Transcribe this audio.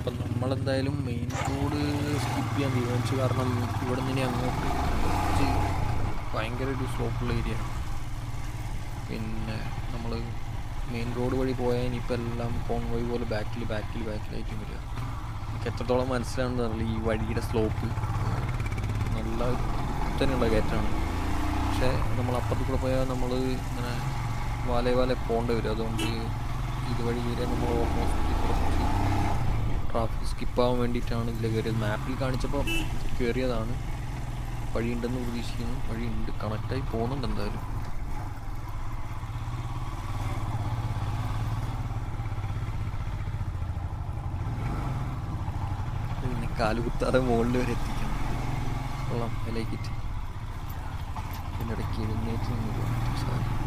അപ്പം നമ്മളെന്തായാലും main road skip ചെയ്യാൻ തീരുമാനിച്ചു. കാരണം ഇവിടെ നിന്ന് ഇനി അങ്ങോട്ട് കുറച്ച് ഭയങ്കര ഒരു സ്ലോപ്പുള്ള ഏരിയ. പിന്നെ നമ്മൾ മെയിൻ റോഡ് വഴി പോയാൽ ഇനിയിപ്പോൾ എല്ലാം കോൺവോയ് പോലെ ബാക്കിലായിട്ടും വരിക. എനിക്ക് എത്രത്തോളം മനസ്സിലാണെന്ന് അറിയില്ല ഈ വഴിയുടെ സ്ലോപ്പ്. നല്ല കുത്തനെയുള്ള കയറ്റമാണ്. പക്ഷേ നമ്മൾ അപ്പുറത്ത് കൂടെ പോയാൽ നമ്മൾ ഇങ്ങനെ വാലെ പോകേണ്ടി വരും. അതുകൊണ്ട് ഇതുവഴി കയറിയാൽ നമ്മൾ ഓൾമോസ്റ്റ് കുറച്ച് ട്രാഫിക് സ്കിപ്പാകാൻ വേണ്ടിയിട്ടാണ് ഇതിൽ കയറിയത്. മാപ്പിൽ കാണിച്ചപ്പോൾ കയറിയതാണ്. വഴിയുണ്ടെന്ന് പ്രതീക്ഷിക്കുന്നു. വഴിയുണ്ട്, കണക്റ്റായി പോകുന്നുണ്ട് എന്തായാലും. പിന്നെ കാലുകുത്താതെ മുകളിൽ വരെ എത്തിക്കണം. കൊള്ളാം, ലൈക്ക് ഇറ്റ്. പിന്നെ ഇടയ്ക്ക് എഴുന്നേറ്റ് നിന്ന് പോകാൻ സാധിക്കും.